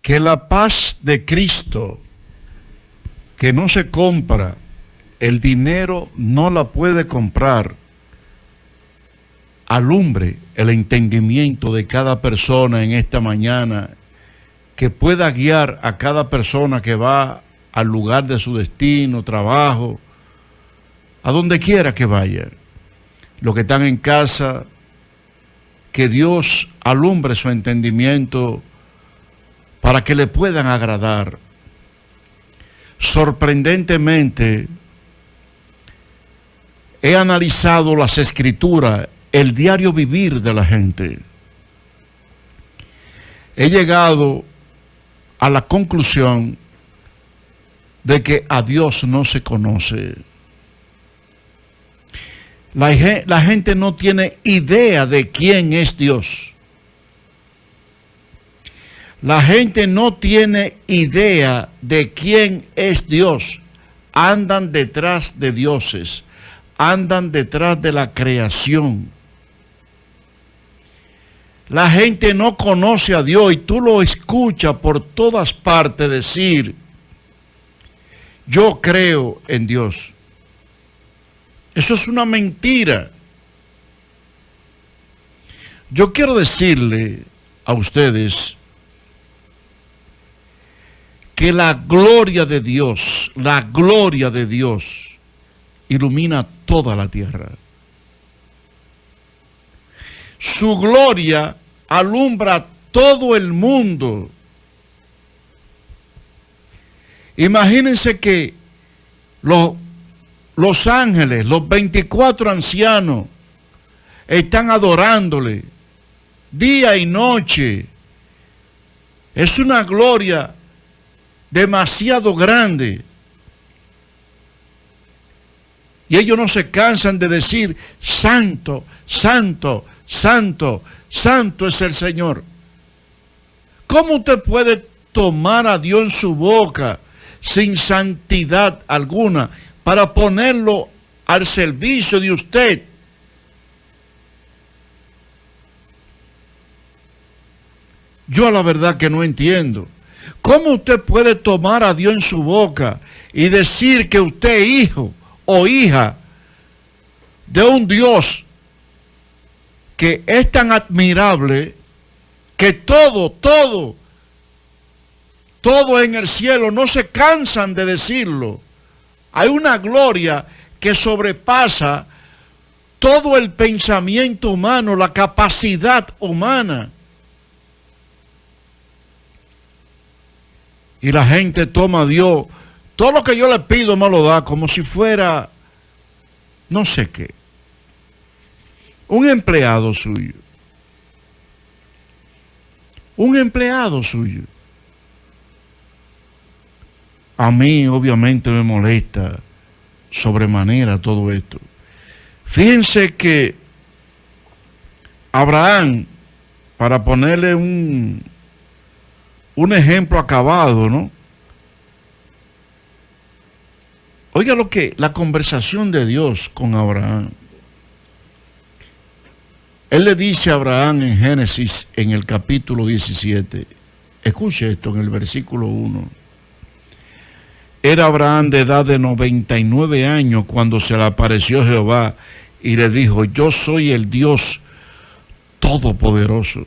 Que la paz de Cristo, que no se compra, el dinero no la puede comprar, alumbre el entendimiento de cada persona en esta mañana, que pueda guiar a cada persona que va al lugar de su destino, trabajo, a donde quiera que vaya. Los que están en casa, que Dios alumbre su entendimiento para que le puedan agradar. Sorprendentemente, he analizado las escrituras, el diario vivir de la gente. He llegado a la conclusión de que a Dios no se conoce. La gente no tiene idea de quién es Dios. La gente no tiene idea de quién es Dios. Andan detrás de dioses, andan detrás de la creación. La gente no conoce a Dios y tú lo escuchas por todas partes decir, yo creo en Dios. Eso es una mentira. Yo quiero decirle a ustedes que la gloria de Dios ilumina toda la tierra. Su gloria alumbra todo el mundo. Imagínense que los ángeles, los 24 ancianos, están adorándole día y noche. Es una gloria demasiado grande. Y ellos no se cansan de decir, santo, santo, santo, santo es el Señor. ¿Cómo usted puede tomar a Dios en su boca sin santidad alguna para ponerlo al servicio de usted? Yo la verdad que no entiendo. ¿Cómo usted puede tomar a Dios en su boca y decir que usted es hijo o hija de un Dios que es tan admirable que todo en el cielo no se cansan de decirlo? Hay una gloria que sobrepasa todo el pensamiento humano, la capacidad humana. Y la gente toma a Dios, todo lo que yo le pido me lo da como si fuera, no sé qué, un empleado suyo. Un empleado suyo. A mí obviamente me molesta sobremanera todo esto. Fíjense que Abraham, para ponerle un ejemplo acabado, ¿no? Oiga lo que, la conversación de Dios con Abraham. Él le dice a Abraham en Génesis, en el capítulo 17, escuche esto en el versículo 1. Era Abraham de edad de 99 años cuando se le apareció Jehová y le dijo, yo soy el Dios Todopoderoso.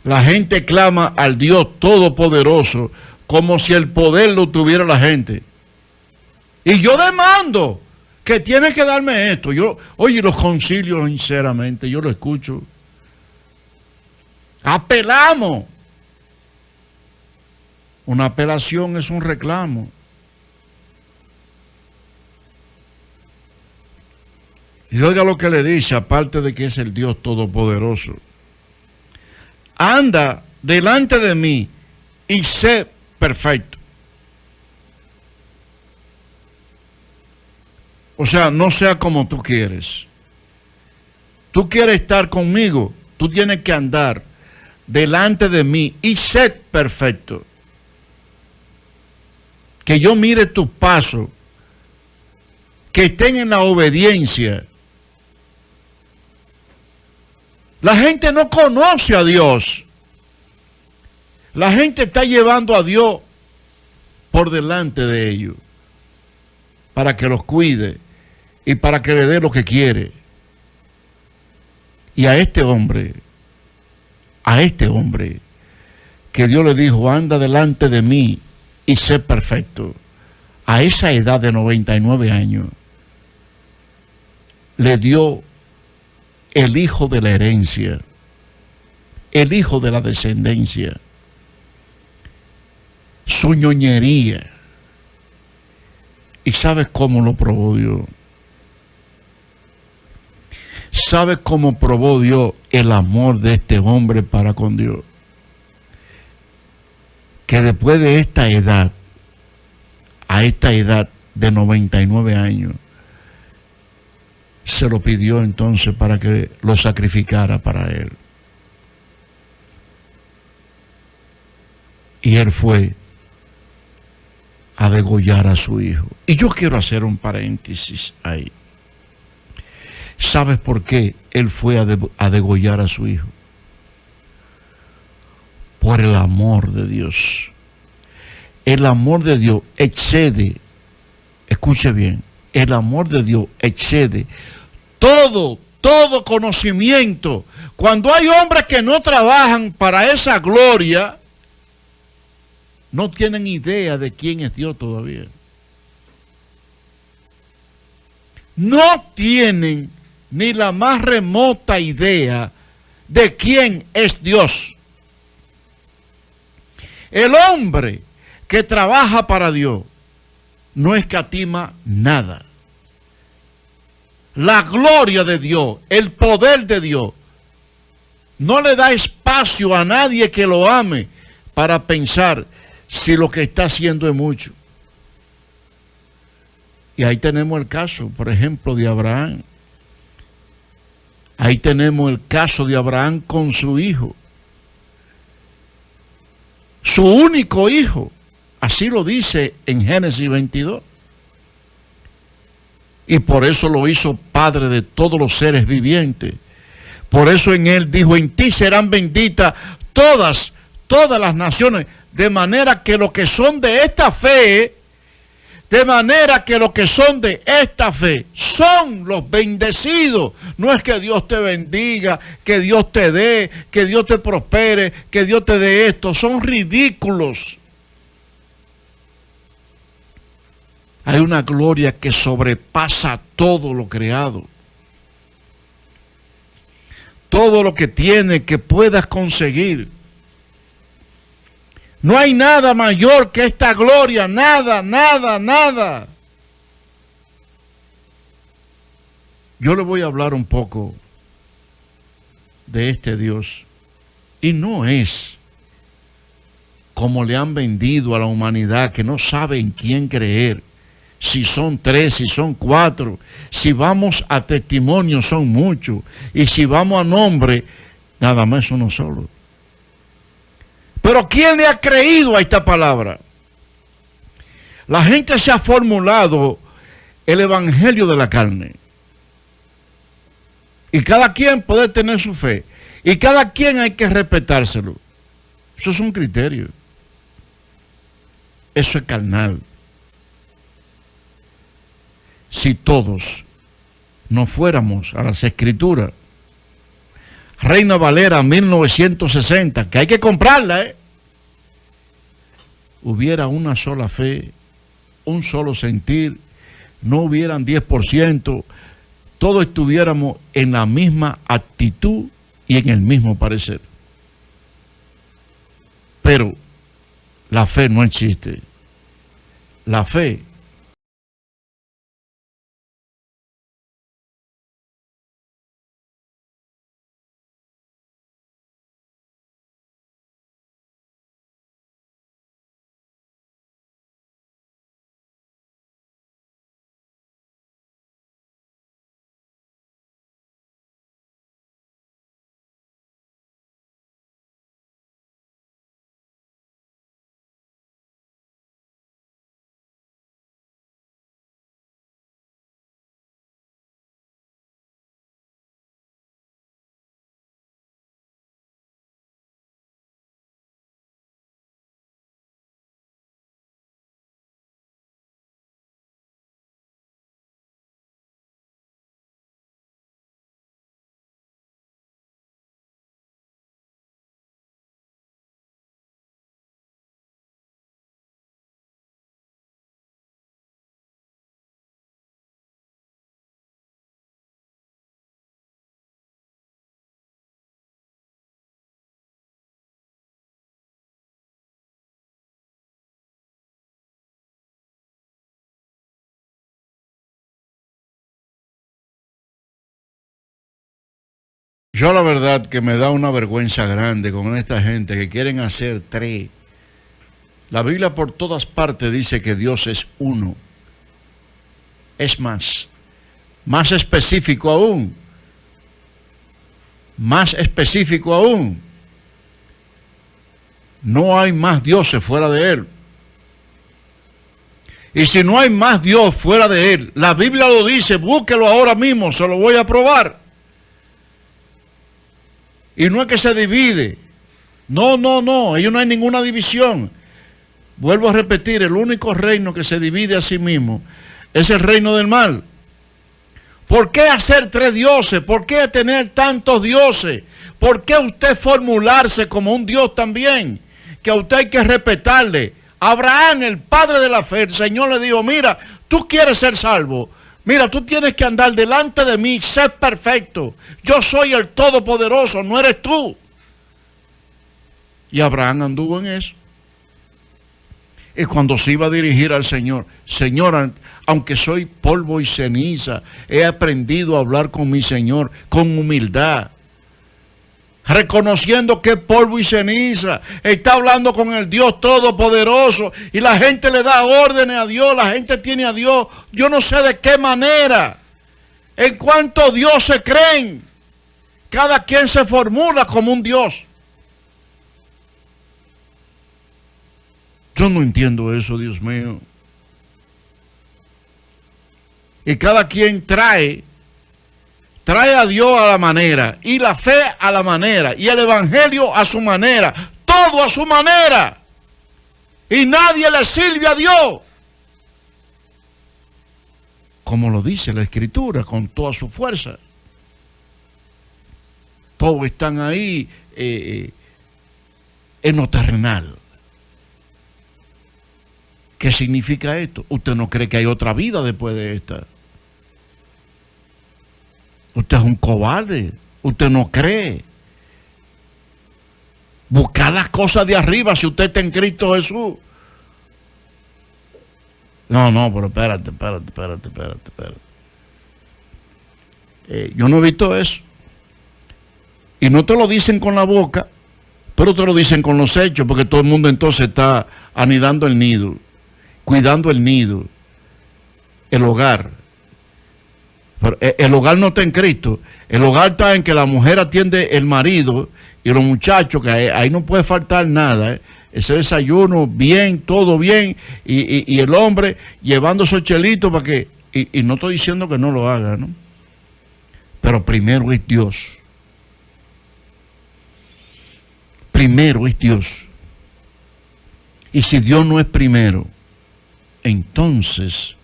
La gente clama al Dios Todopoderoso como si el poder lo tuviera la gente. Y yo demando que tiene que darme esto. Oye, los concilios, sinceramente, yo lo escucho. Apelamos. Una apelación es un reclamo. Y oiga lo que le dice, aparte de que es el Dios Todopoderoso. Anda delante de mí y sé perfecto. O sea, no sea como tú quieres. Tú quieres estar conmigo, tú tienes que andar delante de mí y sé perfecto. Que yo mire tus pasos, que estén en la obediencia. La gente no conoce a Dios. La gente está llevando a Dios por delante de ellos para que los cuide y para que le dé lo que quiere. Y a este hombre que Dios le dijo, anda delante de mí y sé perfecto, a esa edad de 99 años, le dio el hijo de la herencia, el hijo de la descendencia, su ñoñería. ¿Y sabes cómo lo probó Dios? ¿Sabes cómo probó Dios el amor de este hombre para con Dios? Que después de esta edad, a esta edad de 99 años, se lo pidió entonces para que lo sacrificara para él. Y él fue a degollar a su hijo. Y yo quiero hacer un paréntesis ahí. ¿Sabes por qué él fue a degollar a su hijo? Por el amor de Dios. El amor de Dios excede, escuche bien, el amor de Dios excede todo conocimiento. Cuando hay hombres que no trabajan para esa gloria, no tienen idea de quién es Dios todavía. No tienen ni la más remota idea de quién es Dios. El hombre que trabaja para Dios no escatima nada. La gloria de Dios, el poder de Dios, no le da espacio a nadie que lo ame para pensar si lo que está haciendo es mucho. Y ahí tenemos el caso, por ejemplo, de Abraham. Ahí tenemos el caso de Abraham con su hijo. Su único hijo. Así lo dice en Génesis 22. Y por eso lo hizo padre de todos los seres vivientes. Por eso en él dijo, en ti serán benditas todas las naciones. De manera que los que son de esta fe, son los bendecidos. No es que Dios te bendiga, que Dios te dé, que Dios te prospere, que Dios te dé esto. Son ridículos. Hay una gloria que sobrepasa todo lo creado. Todo lo que tienes, que puedas conseguir. No hay nada mayor que esta gloria, nada. Yo le voy a hablar un poco de este Dios. Y no es como le han vendido a la humanidad, que no sabe en quién creer. Si son 3, si son 4, si vamos a testimonio son muchos, y si vamos a nombre, nada más uno solo. Pero ¿quién le ha creído a esta palabra? La gente se ha formulado el evangelio de la carne. Y cada quien puede tener su fe. Y cada quien hay que respetárselo. Eso es un criterio. Eso es carnal. Si todos no fuéramos a las escrituras, Reina Valera 1960, que hay que comprarla, hubiera una sola fe, un solo sentir, no hubieran 10%, todos estuviéramos en la misma actitud y en el mismo parecer. Pero la fe no existe. La fe Yo la verdad que me da una vergüenza grande con esta gente que quieren hacer tres. La Biblia por todas partes dice que Dios es uno. Es más específico aún. Más específico aún. No hay más dioses fuera de Él. Y si no hay más Dios fuera de Él, la Biblia lo dice, búsquelo ahora mismo, se lo voy a probar. Y no es que se divide. No, ellos no hay ninguna división. Vuelvo a repetir, el único reino que se divide a sí mismo es el reino del mal. ¿Por qué hacer tres dioses? ¿Por qué tener tantos dioses? ¿Por qué usted formularse como un Dios también? Que a usted hay que respetarle. Abraham, el padre de la fe, el Señor le dijo, mira, tú quieres ser salvo. Mira, tú tienes que andar delante de mí, ser perfecto. Yo soy el Todopoderoso, no eres tú. Y Abraham anduvo en eso. Y cuando se iba a dirigir al Señor, Señor, aunque soy polvo y ceniza, he aprendido a hablar con mi Señor con humildad. Reconociendo que es polvo y ceniza, está hablando con el Dios Todopoderoso y la gente le da órdenes a Dios, la gente tiene a Dios, yo no sé de qué manera, en cuanto Dios se creen, cada quien se formula como un Dios. Yo no entiendo eso, Dios mío. Y cada quien trae a Dios a la manera, y la fe a la manera, y el evangelio a su manera, todo a su manera. Y nadie le sirve a Dios. Como lo dice la Escritura, con toda su fuerza. Todos están ahí en lo terrenal. ¿Qué significa esto? ¿Usted no cree que hay otra vida después de esta? Usted es un cobarde, usted no cree. Buscar las cosas de arriba si usted está en Cristo Jesús. No, pero espérate. Yo no he visto eso. Y no te lo dicen con la boca, pero te lo dicen con los hechos, porque todo el mundo entonces está anidando el nido, cuidando el nido, el hogar. Pero el hogar no está en Cristo. El hogar está en que la mujer atiende el marido y los muchachos, que ahí no puede faltar nada. Ese desayuno, bien, todo bien. Y el hombre llevando esos chelitos para que... Y no estoy diciendo que no lo haga, ¿no? Pero primero es Dios. Primero es Dios. Y si Dios no es primero, entonces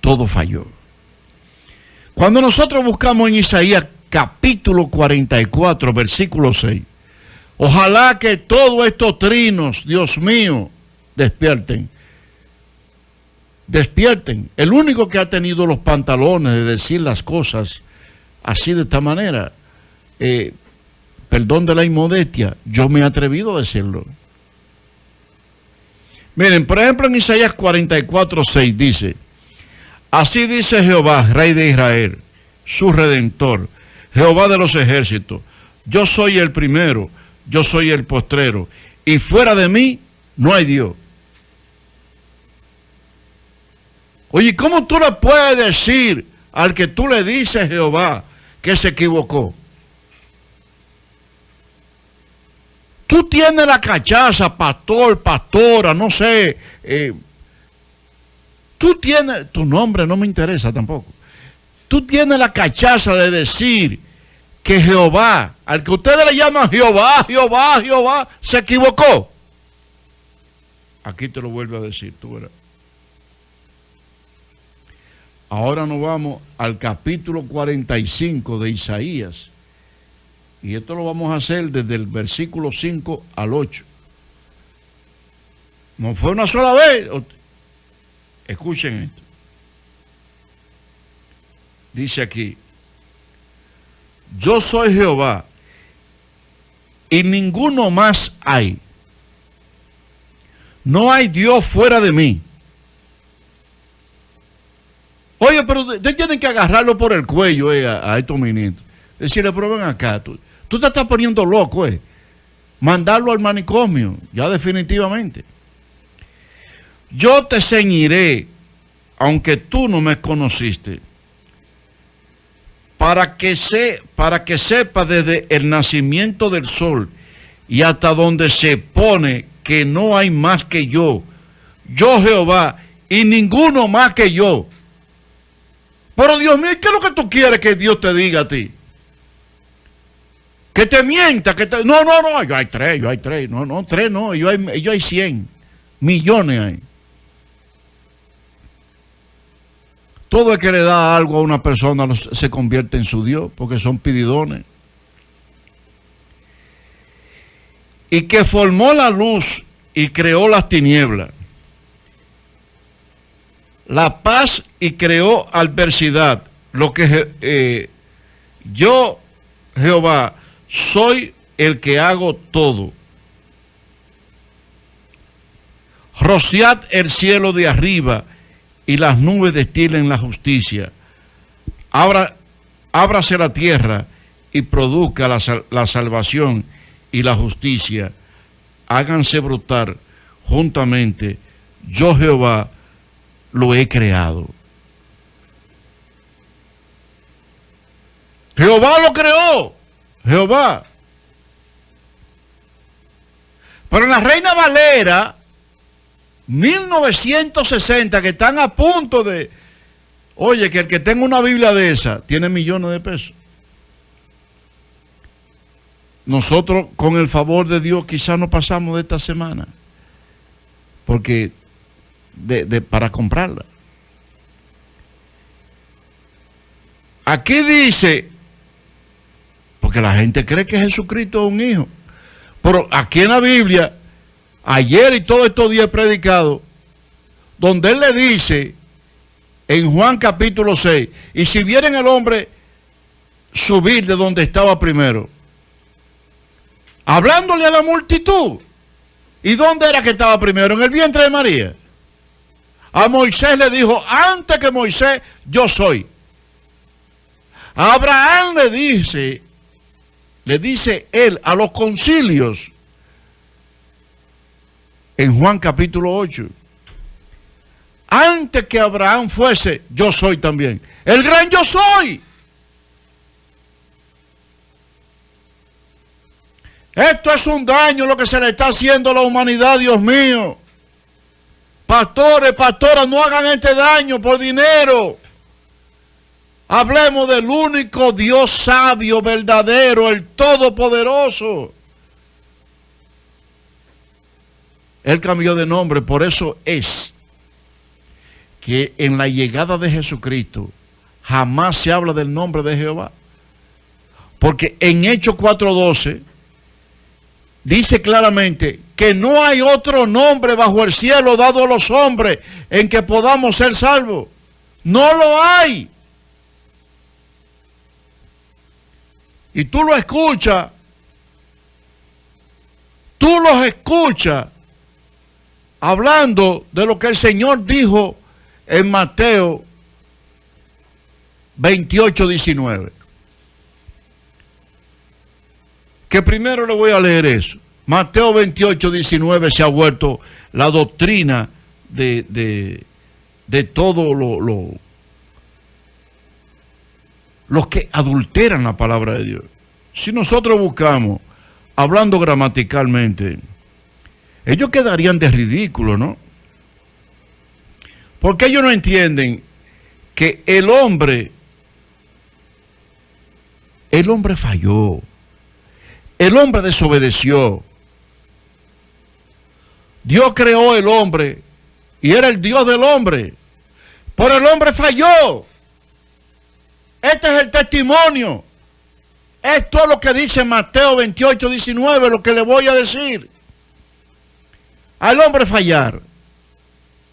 todo falló. Cuando nosotros buscamos en Isaías capítulo 44, versículo 6, ojalá que todos estos trinos, Dios mío, despierten. Despierten. El único que ha tenido los pantalones de decir las cosas así de esta manera, perdón de la inmodestia, yo me he atrevido a decirlo. Miren, por ejemplo en Isaías 44, 6 dice, así dice Jehová, Rey de Israel, su Redentor, Jehová de los ejércitos, yo soy el primero, yo soy el postrero, y fuera de mí no hay Dios. Oye, ¿cómo tú le puedes decir al que tú le dices Jehová que se equivocó? Tú tienes la cachaza, pastor, pastora, no sé, tú tienes, tu nombre no me interesa tampoco. Tú tienes la cachaza de decir que Jehová, al que ustedes le llaman Jehová, se equivocó. Aquí te lo vuelvo a decir, tú verás. Ahora nos vamos al capítulo 45 de Isaías. Y esto lo vamos a hacer desde el versículo 5 al 8. No fue una sola vez. Escuchen esto. Dice aquí, yo soy Jehová y ninguno más hay. No hay Dios fuera de mí. Oye, pero ustedes tienen que agarrarlo por el cuello a estos ministros. Decirle, pero ven acá, tú te estás poniendo loco, mandarlo al manicomio, ya definitivamente. Yo te ceñiré, aunque tú no me conociste, para que sepa desde el nacimiento del sol y hasta donde se pone que no hay más que yo Jehová, y ninguno más que yo. Pero Dios mío, ¿qué es lo que tú quieres que Dios te diga a ti? Que te mienta, no, yo hay tres, no, tres no, yo hay 100, millones hay. Todo el que le da algo a una persona se convierte en su Dios, porque son pididones. Y que formó la luz y creó las tinieblas, la paz y creó adversidad, lo que yo, Jehová, soy el que hago todo. Rociad el cielo de arriba y las nubes destilen la justicia. Ábrase la tierra y produzca la salvación y la justicia. Háganse brotar juntamente. Yo, Jehová, lo he creado. Jehová lo creó. Jehová. Pero en la Reina Valera 1960, que están a punto de... Oye, que el que tenga una Biblia de esa tiene millones de pesos. Nosotros, con el favor de Dios, quizás no pasamos de esta semana, porque para comprarla. Aquí dice, porque la gente cree que Jesucristo es un hijo, pero aquí en la Biblia, ayer y todos estos días he predicado, donde él le dice, en Juan capítulo 6, y si vieren el hombre subir de donde estaba primero, hablándole a la multitud, ¿y dónde era que estaba primero? En el vientre de María. A Moisés le dijo, antes que Moisés, yo soy. A Abraham le dice él a los concilios, en Juan capítulo 8, antes que Abraham fuese, yo soy también. El gran yo soy. Esto es un daño lo que se le está haciendo a la humanidad, Dios mío. Pastores, pastoras, no hagan este daño por dinero. Hablemos del único Dios sabio, verdadero, el Todopoderoso. Él cambió de nombre, por eso es que en la llegada de Jesucristo jamás se habla del nombre de Jehová. Porque en Hechos 4:12 dice claramente que no hay otro nombre bajo el cielo dado a los hombres en que podamos ser salvos. No lo hay. Y tú lo escuchas, tú los escuchas hablando de lo que el Señor dijo en Mateo 28:19. Que primero le voy a leer eso. Mateo 28:19 se ha vuelto la doctrina de todo los que adulteran la palabra de Dios. Si nosotros buscamos, hablando gramaticalmente, ellos quedarían de ridículo, ¿no? Porque ellos no entienden que el hombre falló, el hombre desobedeció. Dios creó el hombre y era el Dios del hombre, pero el hombre falló. Este es el testimonio. Esto es lo que dice Mateo 28:19, lo que le voy a decir. Al hombre fallar,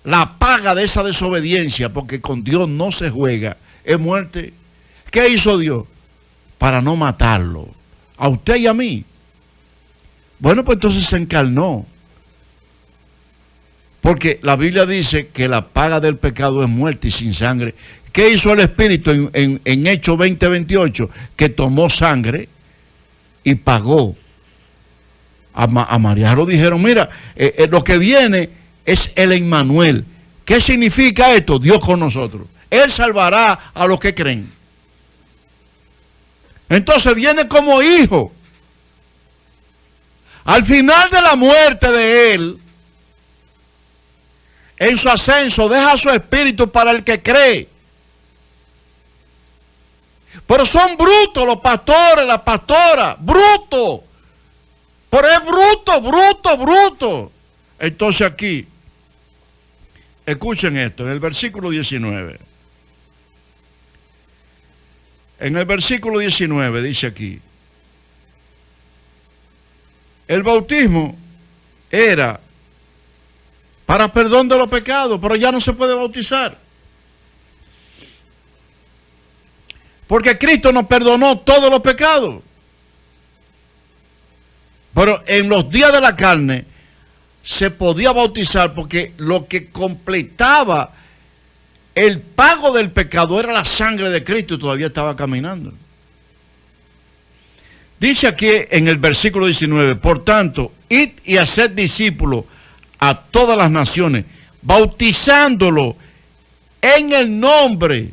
la paga de esa desobediencia, porque con Dios no se juega, es muerte. ¿Qué hizo Dios? Para no matarlo, a usted y a mí. Bueno, pues entonces se encarnó. Porque la Biblia dice que la paga del pecado es muerte y sin sangre. ¿Qué hizo el Espíritu en Hechos 20:28? Que tomó sangre y pagó. A María lo dijeron, mira, lo que viene es el Emmanuel. ¿Qué significa esto? Dios con nosotros. Él salvará a los que creen. Entonces viene como hijo. Al final de la muerte de él, en su ascenso, deja su espíritu para el que cree. Pero son brutos los pastores, las pastoras, brutos. Pero es bruto. Entonces aquí, escuchen esto, en el versículo 19. En el versículo 19 dice aquí, el bautismo era para perdón de los pecados, pero ya no se puede bautizar. Porque Cristo nos perdonó todos los pecados. Pero en los días de la carne se podía bautizar porque lo que completaba el pago del pecado era la sangre de Cristo y todavía estaba caminando. Dice aquí en el versículo 19, por tanto, id y haced discípulos a todas las naciones, bautizándolo en el nombre.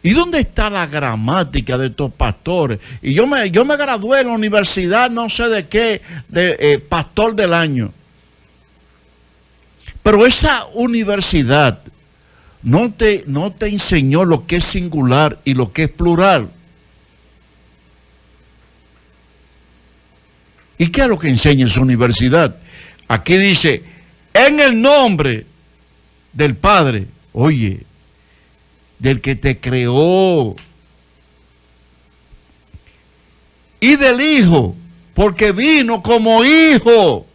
¿Y dónde está la gramática de estos pastores? Y yo me gradué en la universidad, no sé de qué, de pastor del año. Pero esa universidad no te enseñó lo que es singular y lo que es plural. ¿Y qué es lo que enseña esa universidad? Aquí dice, en el nombre del Padre, oye, del que te creó, y del Hijo, porque vino como Hijo,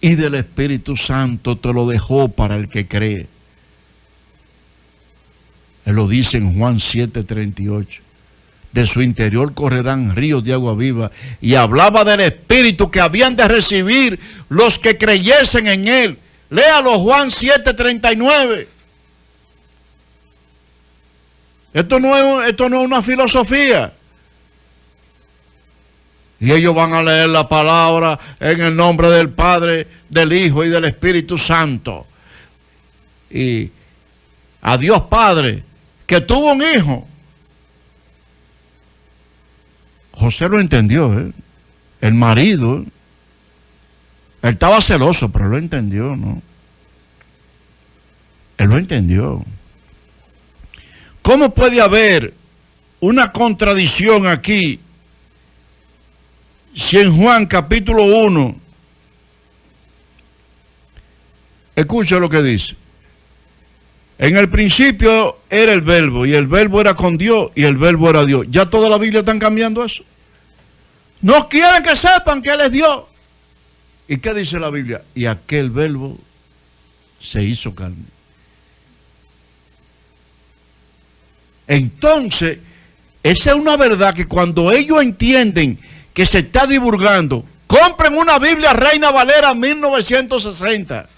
y del Espíritu Santo te lo dejó para el que cree. Él lo dice en Juan 7:38. De su interior correrán ríos de agua viva. Y hablaba del Espíritu que habían de recibir los que creyesen en Él. Léalo, Juan 7:39. Esto no es una filosofía. Y ellos van a leer la palabra en el nombre del Padre, del Hijo y del Espíritu Santo. Y a Dios Padre, que tuvo un hijo. José lo entendió, el marido. Él estaba celoso, pero lo entendió, ¿no? Él lo entendió. ¿Cómo puede haber una contradicción aquí si en Juan capítulo 1, escucha lo que dice? En el principio era el verbo, y el verbo era con Dios, y el verbo era Dios. ¿Ya toda la Biblia están cambiando eso? No quieren que sepan que Él es Dios. ¿Y qué dice la Biblia? Y aquel verbo se hizo carne. Entonces, esa es una verdad que cuando ellos entienden que se está divulgando, compren una Biblia Reina Valera 1960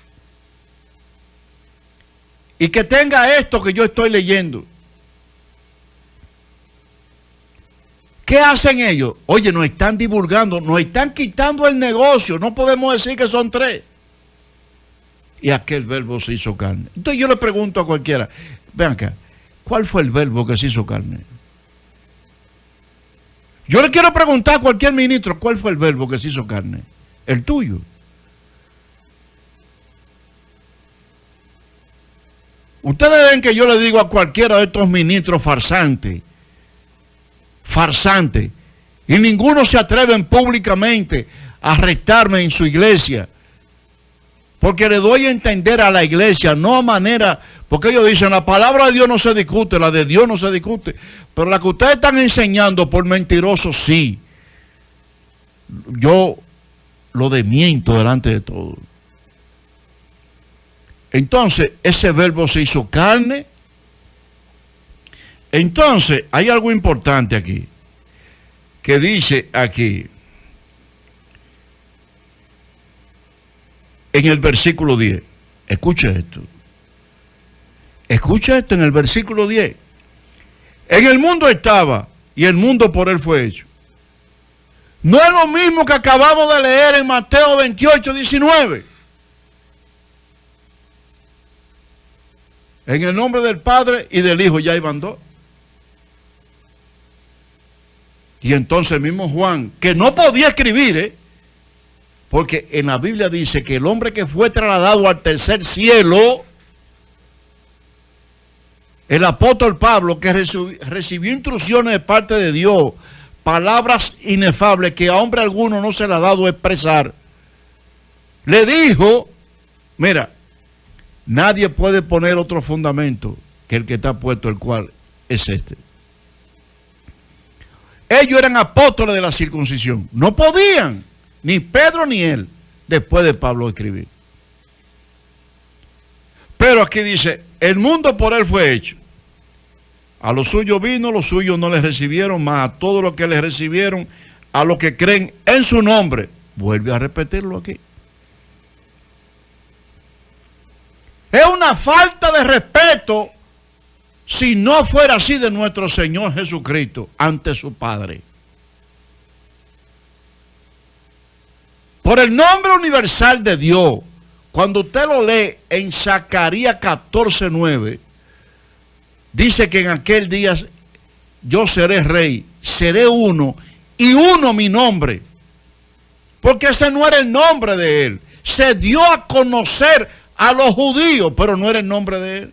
y que tenga esto que yo estoy leyendo. ¿Qué hacen ellos? Oye, nos están divulgando, nos están quitando el negocio, no podemos decir que son tres. Y aquel verbo se hizo carne. Entonces yo le pregunto a cualquiera, vean acá, ¿cuál fue el verbo que se hizo carne? Yo le quiero preguntar a cualquier ministro, ¿cuál fue el verbo que se hizo carne? El tuyo. Ustedes ven que yo le digo a cualquiera de estos ministros farsantes, y ninguno se atreven públicamente a retarme en su iglesia, porque le doy a entender a la iglesia, no a manera, porque ellos dicen, la palabra de Dios no se discute, la de Dios no se discute, pero la que ustedes están enseñando por mentirosos, sí. Yo lo desmiento delante de todos. Entonces, ese verbo se hizo carne. Entonces, hay algo importante aquí, que dice aquí, en el versículo 10. Escucha esto. Escucha esto en el versículo 10. En el mundo estaba y el mundo por él fue hecho. No es lo mismo que acabamos de leer en Mateo 28, 19. En el nombre del Padre y del Hijo ya iban dos. Y entonces el mismo Juan, que no podía escribir, porque en la Biblia dice que el hombre que fue trasladado al tercer cielo, el apóstol Pablo, que recibió instrucciones de parte de Dios, palabras inefables que a hombre alguno no se le ha dado a expresar, le dijo, mira, nadie puede poner otro fundamento que el que está puesto, el cual es este. Ellos eran apóstoles de la circuncisión. No podían, ni Pedro ni él, después de Pablo escribir. Pero aquí dice, el mundo por él fue hecho. A los suyos vino, los suyos no les recibieron, mas a todos los que les recibieron, a los que creen en su nombre. Vuelve a repetirlo aquí. Es una falta de respeto si no fuera así de nuestro Señor Jesucristo ante su Padre. Por el nombre universal de Dios, cuando usted lo lee en Zacarías 14:9, dice que en aquel día yo seré rey, seré uno y uno mi nombre. Porque ese no era el nombre de él. Se dio a conocer a los judíos, pero no era el nombre de él.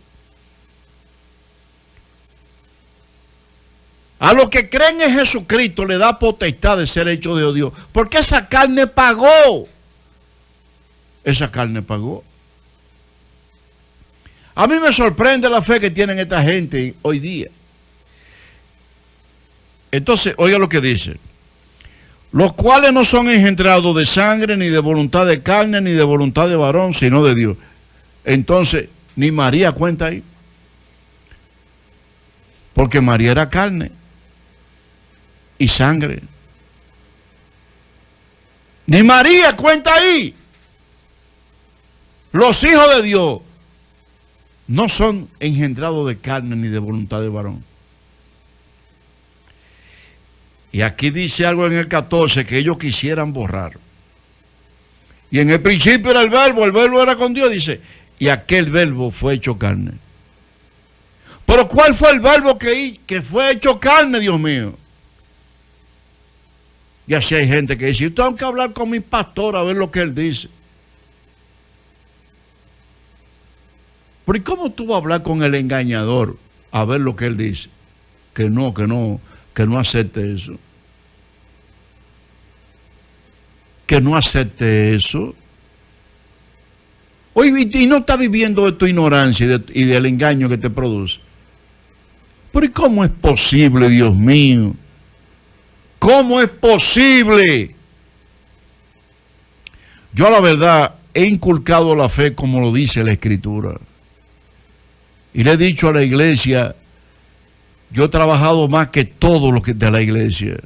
A los que creen en Jesucristo le da potestad de ser hecho de Dios. Porque esa carne pagó. Esa carne pagó. A mí me sorprende la fe que tienen esta gente hoy día. Entonces, oiga lo que dice. Los cuales no son engendrados de sangre, ni de voluntad de carne, ni de voluntad de varón, sino de Dios. Entonces, ni María cuenta ahí. Porque María era carne y sangre. Ni María cuenta ahí. Los hijos de Dios no son engendrados de carne ni de voluntad de varón. Y aquí dice algo en el 14 que ellos quisieran borrar. Y en el principio era el verbo era con Dios, dice, y aquel verbo fue hecho carne. Pero ¿cuál fue el verbo que fue hecho carne, Dios mío? Y así hay gente que dice, yo tengo que hablar con mi pastor a ver lo que él dice. Pero ¿y cómo tú vas a hablar con el engañador a ver lo que él dice? Que no acepte eso. Que no acepte eso. Oye, y no está viviendo de tu ignorancia y del engaño que te produce. Pero ¿y cómo es posible, Dios mío? ¿Cómo es posible? Yo a la verdad he inculcado la fe como lo dice la Escritura. Y le he dicho a la iglesia, yo he trabajado más que todos los de la iglesia.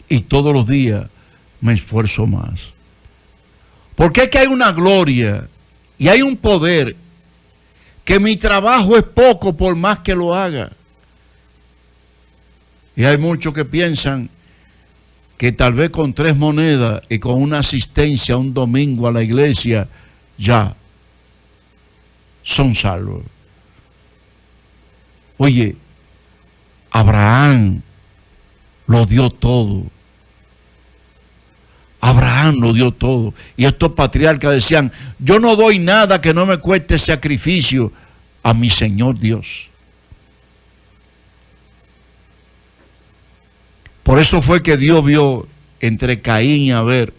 Y todos los días me esfuerzo más. Porque es que hay una gloria y hay un poder que mi trabajo es poco por más que lo haga. Y hay muchos que piensan que tal vez con 3 monedas y con una asistencia un domingo a la iglesia ya son salvos. Oye, Abraham lo dio todo. Abraham lo dio todo. Y estos patriarcas decían, yo no doy nada que no me cueste sacrificio a mi Señor Dios. Por eso fue que Dios vio entre Caín y Abel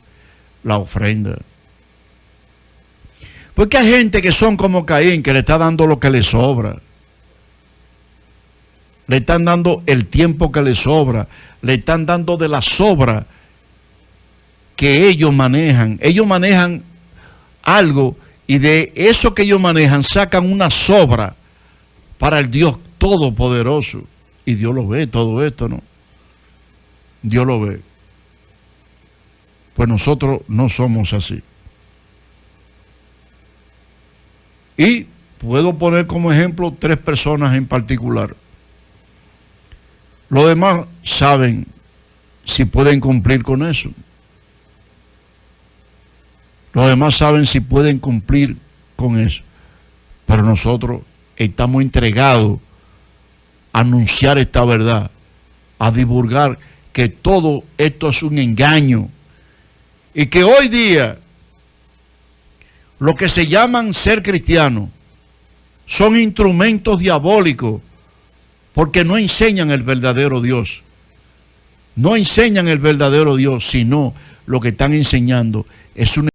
la ofrenda. Porque hay gente que son como Caín, que le está dando lo que le sobra. Le están dando el tiempo que le sobra. Le están dando de la sobra que ellos manejan. Ellos manejan algo y de eso que ellos manejan sacan una sobra para el Dios Todopoderoso. Y Dios lo ve todo esto, ¿no? Dios lo ve. Pues nosotros no somos así. puedo poner como ejemplo 3 personas en particular. Los demás saben si pueden cumplir con eso. Los demás saben si pueden cumplir con eso. Pero nosotros estamos entregados a anunciar esta verdad, a divulgar que todo esto es un engaño y que hoy día lo que se llaman ser cristianos son instrumentos diabólicos porque no enseñan el verdadero Dios. No enseñan el verdadero Dios, sino lo que están enseñando es una...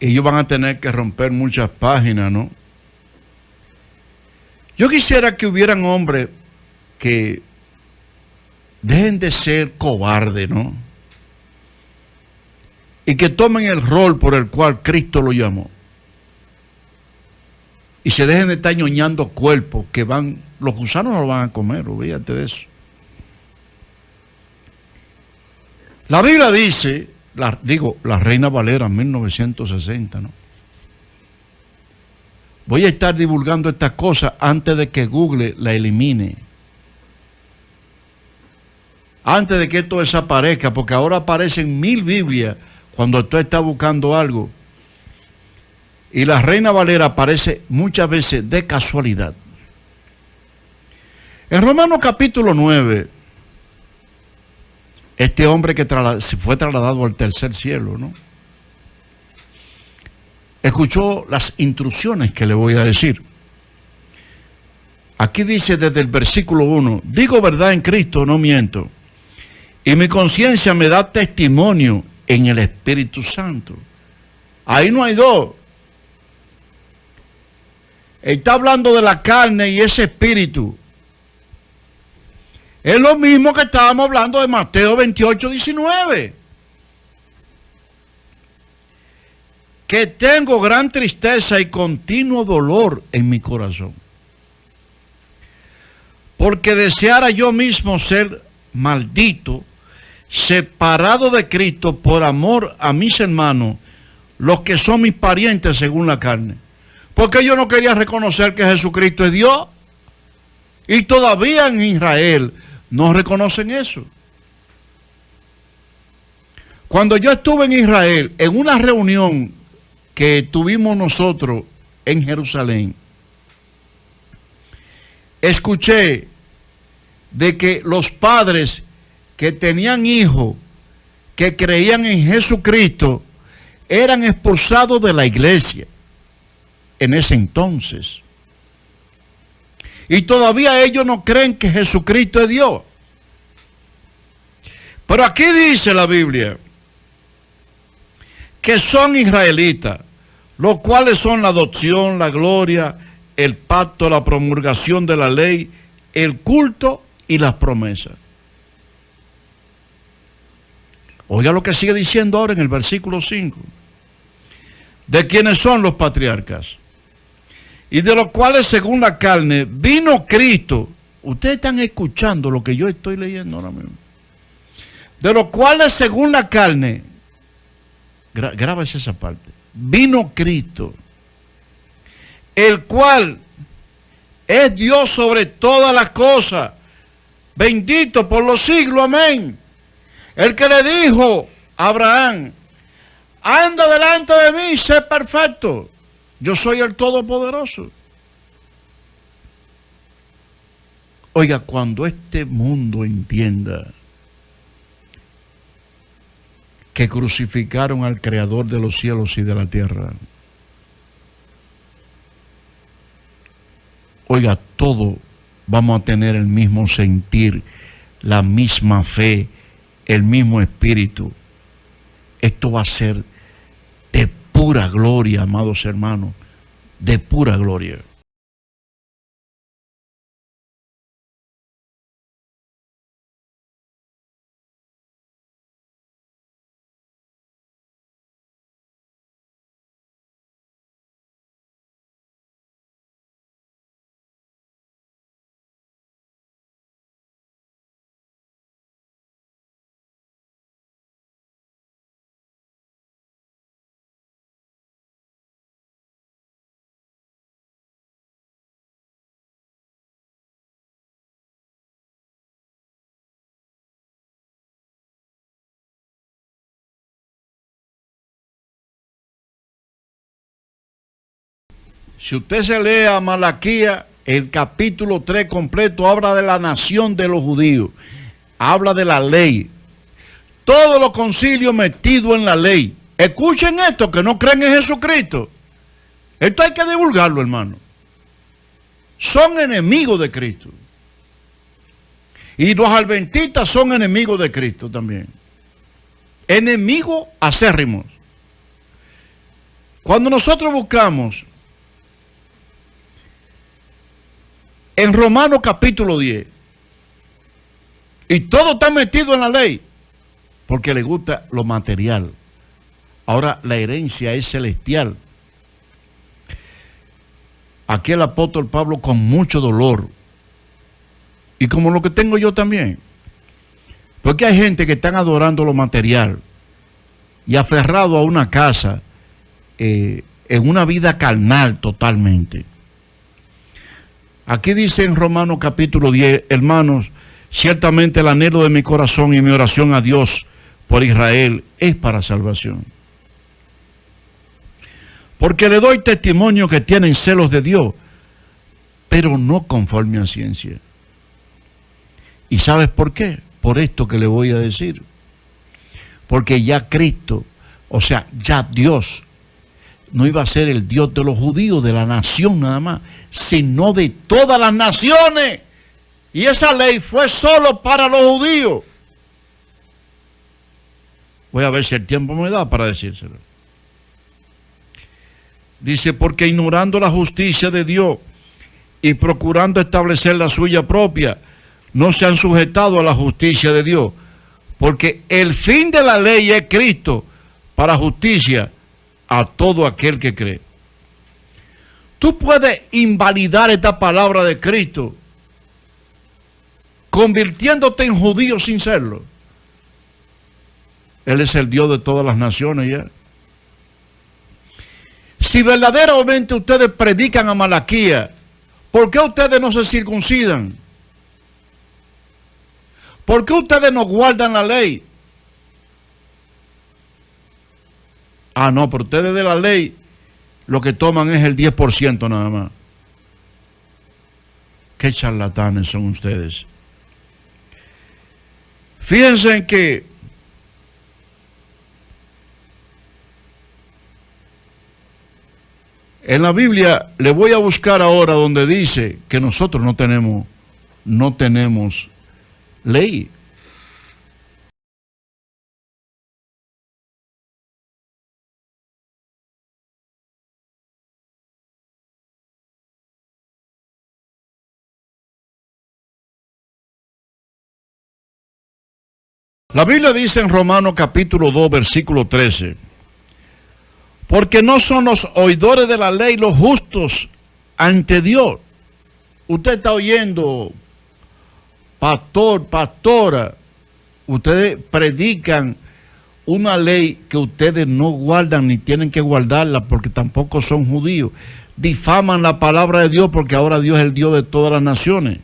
Ellos van a tener que romper muchas páginas, ¿no? Yo quisiera que hubieran hombres que dejen de ser cobardes, ¿no? Y que tomen el rol por el cual Cristo lo llamó. Y se dejen de estar ñoñando cuerpos que van, los gusanos no lo van a comer, olvídate de eso. La Biblia dice, la Reina Valera 1960, ¿no? Voy a estar divulgando estas cosas antes de que Google la elimine. Antes de que esto desaparezca, porque ahora aparecen 1000 Biblias cuando tú estás buscando algo. Y la Reina Valera aparece muchas veces de casualidad. En Romanos capítulo 9, este hombre que se fue trasladado al tercer cielo, ¿no? Escuchó las instrucciones que le voy a decir. Aquí dice desde el versículo 1, digo verdad en Cristo, no miento. Y mi conciencia me da testimonio en el Espíritu Santo. Ahí no hay dos. Está hablando de la carne y ese espíritu. Es lo mismo que estábamos hablando de Mateo 28, 19. Que tengo gran tristeza y continuo dolor en mi corazón. Porque deseara yo mismo ser maldito, separado de Cristo por amor a mis hermanos, los que son mis parientes según la carne. Porque yo no quería reconocer que Jesucristo es Dios. Y todavía en Israel no reconocen eso. Cuando yo estuve en Israel, en una reunión que tuvimos nosotros en Jerusalén, escuché de que los padres que tenían hijos que creían en Jesucristo eran expulsados de la iglesia en ese entonces. Y todavía ellos no creen que Jesucristo es Dios. Pero aquí dice la Biblia que son israelitas, los cuales son la adopción, la gloria, el pacto, la promulgación de la ley, el culto y las promesas. Oiga lo que sigue diciendo ahora en el versículo 5. De quienes son los patriarcas y de los cuales según la carne vino Cristo. Ustedes están escuchando lo que yo estoy leyendo ahora mismo. De los cuales según la carne, grábase esa parte, vino Cristo, el cual es Dios sobre todas las cosas, bendito por los siglos, amén. El que le dijo a Abraham, anda delante de mí, sé perfecto, yo soy el Todopoderoso. Oiga, cuando este mundo entienda que crucificaron al Creador de los cielos y de la tierra, oiga, todos vamos a tener el mismo sentir, la misma fe, el mismo espíritu. Esto va a ser de pura gloria, amados hermanos, de pura gloria. Si usted se lee a Malaquías, el capítulo 3 completo habla de la nación de los judíos, habla de la ley, todos los concilios metidos en la ley. Escuchen esto, que no creen en Jesucristo. Esto hay que divulgarlo, hermano. Son enemigos de Cristo. Y los adventistas son enemigos de Cristo también. Enemigos acérrimos. Cuando nosotros buscamos en Romanos capítulo 10, y todo está metido en la ley, porque le gusta lo material. Ahora la herencia es celestial. Aquí el apóstol Pablo con mucho dolor, y como lo que tengo yo también, porque hay gente que están adorando lo material y aferrado a una casa, en una vida carnal totalmente. Aquí dice en Romanos capítulo 10, hermanos, ciertamente el anhelo de mi corazón y mi oración a Dios por Israel es para salvación. Porque le doy testimonio que tienen celos de Dios, pero no conforme a ciencia. ¿Y sabes por qué? Por esto que le voy a decir. Porque ya Cristo, o sea, ya Dios, no iba a ser el Dios de los judíos, de la nación nada más, sino de todas las naciones. Y esa ley fue solo para los judíos. Voy a ver si el tiempo me da para decírselo. Dice, porque ignorando la justicia de Dios y procurando establecer la suya propia, no se han sujetado a la justicia de Dios. Porque el fin de la ley es Cristo para justicia a todo aquel que cree. Tú puedes invalidar esta palabra de Cristo convirtiéndote en judío sin serlo. Él es el Dios de todas las naciones ya. Si verdaderamente ustedes predican a Malaquías, ¿por qué ustedes no se circuncidan? ¿Por qué ustedes no guardan la ley? Ah, no, pero ustedes de la ley lo que toman es el 10% nada más. Qué charlatanes son ustedes. Fíjense en que En la Biblia le voy a buscar ahora donde dice que nosotros no tenemos ley. La Biblia dice en Romanos capítulo 2, versículo 13, porque no son los oidores de la ley los justos ante Dios. Usted está oyendo, pastor, pastora, ustedes predican una ley que ustedes no guardan ni tienen que guardarla porque tampoco son judíos. Difaman la palabra de Dios porque ahora Dios es el Dios de todas las naciones.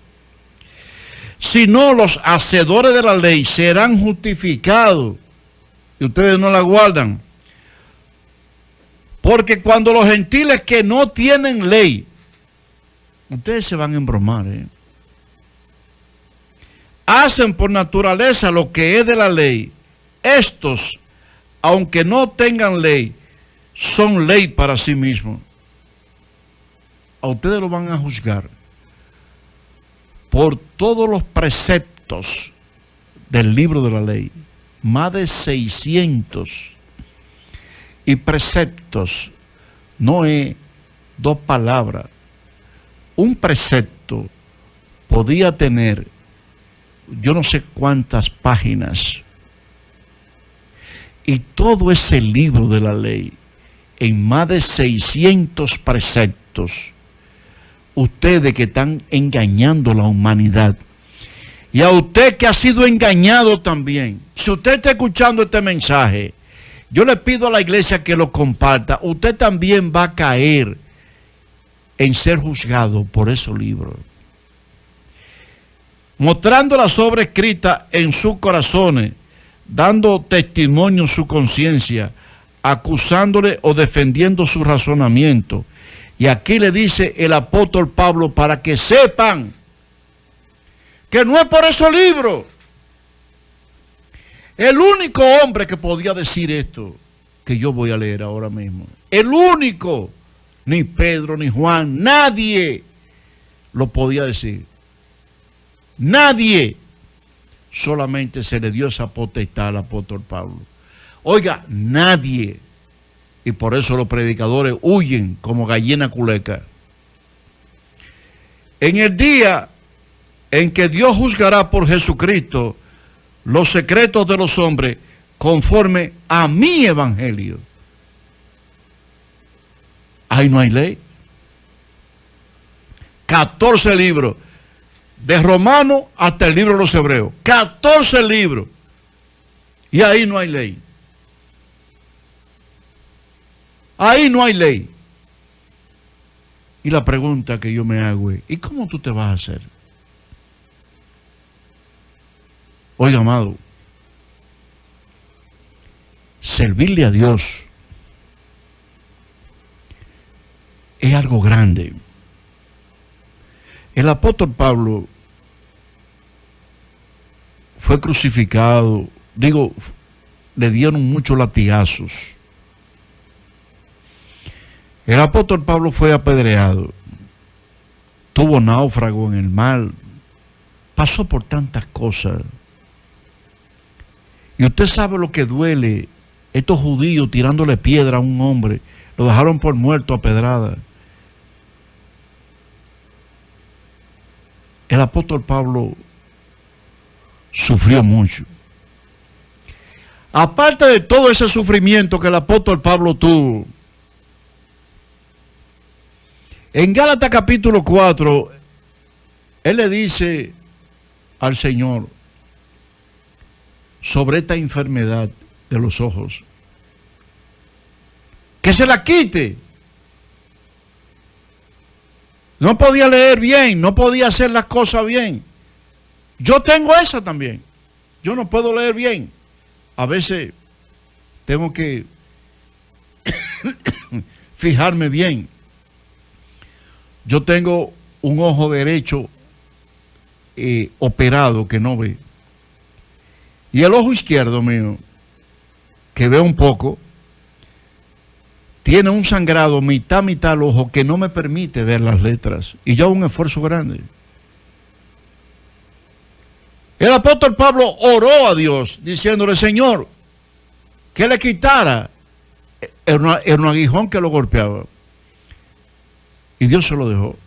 Sino los hacedores de la ley serán justificados y ustedes no la guardan. Porque cuando los gentiles que no tienen ley, ustedes se van a embromar, hacen por naturaleza lo que es de la ley, estos, aunque no tengan ley, son ley para sí mismos. A ustedes lo van a juzgar por todos los preceptos del libro de la ley, más de 600, y preceptos no es dos palabras. Un precepto podía tener yo no sé cuántas páginas, y todo ese libro de la ley, en más de 600 preceptos, ustedes que están engañando a la humanidad, y a usted que ha sido engañado también, si usted está escuchando este mensaje, yo le pido a la iglesia que lo comparta, usted también va a caer en ser juzgado por esos libros. Mostrando las obras escritas en sus corazones, dando testimonio en su conciencia, acusándole o defendiendo su razonamiento. Y aquí le dice el apóstol Pablo para que sepan que no es por esos libros. El único hombre que podía decir esto, que yo voy a leer ahora mismo, el único, ni Pedro ni Juan, nadie lo podía decir. Nadie, solamente se le dio esa potestad al apóstol Pablo. Oiga, nadie, y por eso los predicadores huyen como gallina culeca. En el día en que Dios juzgará por Jesucristo los secretos de los hombres conforme a mi evangelio, ahí no hay ley. 14 libros. De Romanos hasta el libro de los Hebreos. 14 libros. Y ahí no hay ley. Ahí no hay ley. Y la pregunta que yo me hago es, ¿y cómo tú te vas a hacer? Oiga, amado, servirle a Dios es algo grande. El apóstol Pablo fue crucificado, le dieron muchos latigazos. El apóstol Pablo fue apedreado, tuvo náufrago en el mar, pasó por tantas cosas. Y usted sabe lo que duele, estos judíos tirándole piedra a un hombre, lo dejaron por muerto a pedrada. El apóstol Pablo sufrió mucho. Aparte de todo ese sufrimiento que el apóstol Pablo tuvo, en Gálatas capítulo 4, él le dice al Señor sobre esta enfermedad de los ojos, que se la quite. No podía leer bien, no podía hacer las cosas bien. Yo tengo esa también. Yo no puedo leer bien. A veces tengo que fijarme bien. Yo tengo un ojo derecho operado que no ve. Y el ojo izquierdo mío, que ve un poco, tiene un sangrado mitad al ojo que no me permite ver las letras. Y yo hago un esfuerzo grande. El apóstol Pablo oró a Dios diciéndole, Señor, que le quitara el aguijón que lo golpeaba. Y Dios se lo dejó.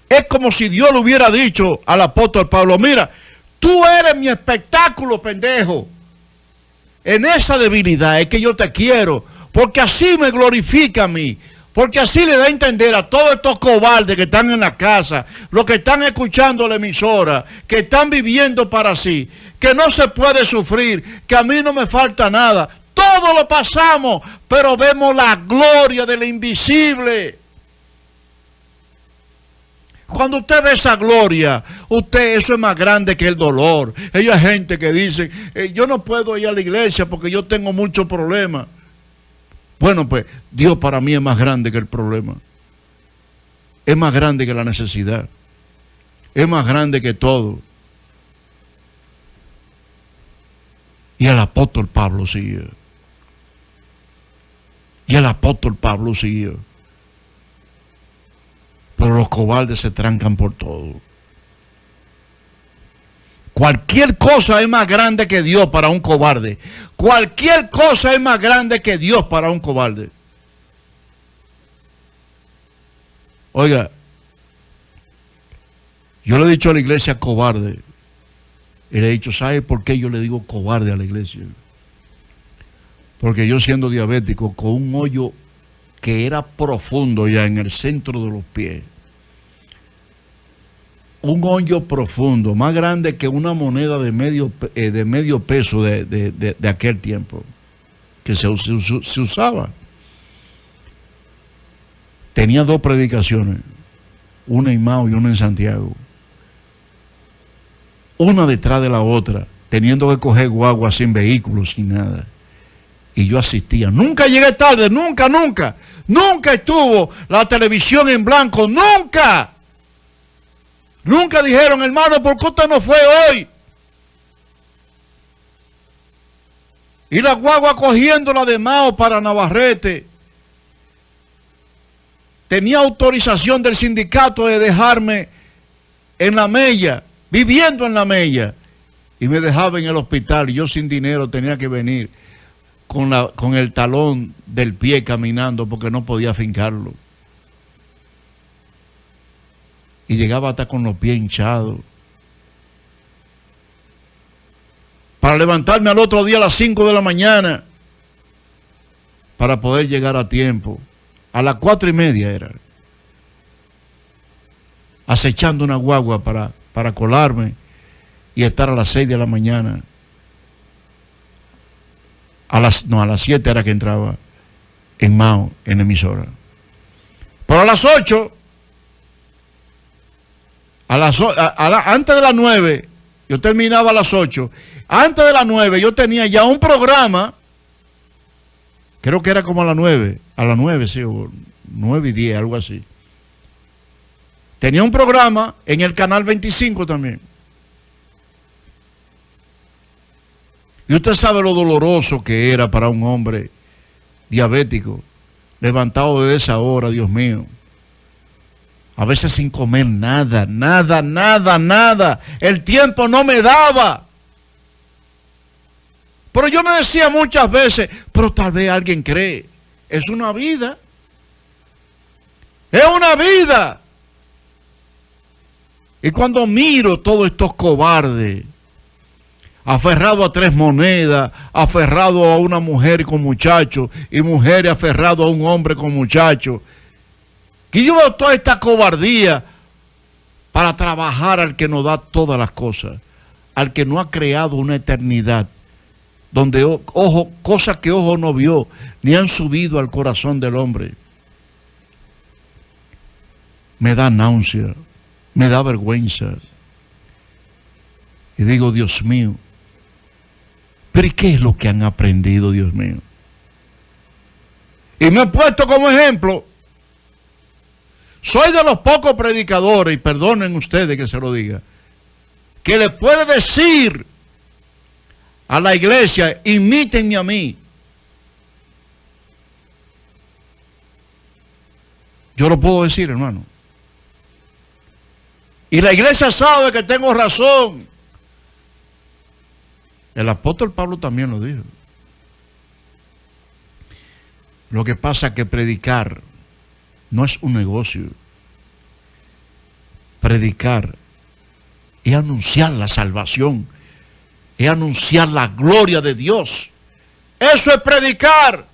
Es como si Dios le hubiera dicho al apóstol Pablo, mira, tú eres mi espectáculo, pendejo. En esa debilidad es que yo te quiero, porque así me glorifica a mí, porque así le da a entender a todos estos cobardes que están en la casa, los que están escuchando la emisora, que están viviendo para sí, que no se puede sufrir, que a mí no me falta nada. Todo lo pasamos, pero vemos la gloria del invisible. Cuando usted ve esa gloria, eso es más grande que el dolor. Hay gente que dice, yo no puedo ir a la iglesia porque yo tengo muchos problemas. Bueno, pues Dios para mí es más grande que el problema. Es más grande que la necesidad. Es más grande que todo. Y el apóstol Pablo sigue. Y el apóstol Pablo sigue. Pero los cobardes se trancan por todo. Cualquier cosa es más grande que Dios para un cobarde. Cualquier cosa es más grande que Dios para un cobarde. Oiga, yo le he dicho a la iglesia cobarde. Y le he dicho, ¿sabe por qué yo le digo cobarde a la iglesia? Porque yo siendo diabético, con un hoyo que era profundo ya en el centro de los pies, un hoyo profundo, más grande que una moneda de medio peso de aquel tiempo, que se usaba. Tenía 2 predicaciones, una en Mao y una en Santiago, una detrás de la otra, teniendo que coger guagua sin vehículos, sin nada. Y yo asistía. Nunca llegué tarde, nunca. Nunca estuvo la televisión en blanco, nunca. Nunca dijeron, hermano, ¿por qué usted no fue hoy? Y la guagua cogiéndola de Mao para Navarrete. Tenía autorización del sindicato de dejarme en la Mella, viviendo en la Mella. Y me dejaba en el hospital. Y yo sin dinero tenía que venir con el talón del pie caminando porque no podía fincarlo. Y llegaba hasta con los pies hinchados. Para levantarme al otro día a las 5 de la mañana para poder llegar a tiempo. A las 4:30 era. Acechando una guagua para colarme y estar a las 6 de la mañana. A las 7 era que entraba en Mao, en emisora. Pero a las 8, antes de las 9, yo terminaba a las 8. Antes de las 9 yo tenía ya un programa, creo que era como a las 9, sí, o 9:10, algo así. Tenía un programa en el canal 25 también. Y usted sabe lo doloroso que era para un hombre diabético, levantado desde esa hora, Dios mío. A veces sin comer nada. El tiempo no me daba. Pero yo me decía muchas veces, pero tal vez alguien cree, es una vida. Es una vida. Y cuando miro todos estos cobardes, aferrado a 3 monedas, aferrado a una mujer con muchachos, y mujeres aferrado a un hombre con muchachos, que yo veo toda esta cobardía para trabajar al que nos da todas las cosas, al que no ha creado una eternidad, donde cosas que ojo no vio, ni han subido al corazón del hombre. Me da náusea, me da vergüenza. Y digo, Dios mío, ¿pero qué es lo que han aprendido, Dios mío? Y me he puesto como ejemplo. Soy de los pocos predicadores, y perdonen ustedes que se lo diga, que le puede decir a la iglesia, imítenme a mí. Yo lo puedo decir, hermano. Y la iglesia sabe que tengo razón. El apóstol Pablo también lo dijo. Lo que pasa es que predicar no es un negocio. Predicar es anunciar la salvación, es anunciar la gloria de Dios. Eso es predicar.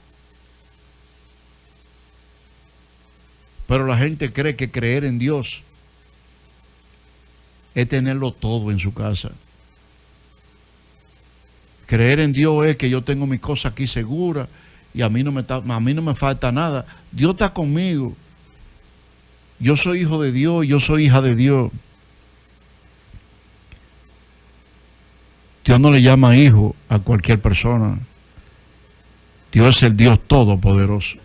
Pero la gente cree que creer en Dios es tenerlo todo en su casa. Creer en Dios es que yo tengo mis cosas aquí seguras y a mí no me falta nada. Dios está conmigo. Yo soy hijo de Dios, yo soy hija de Dios. Dios no le llama hijo a cualquier persona. Dios es el Dios todopoderoso.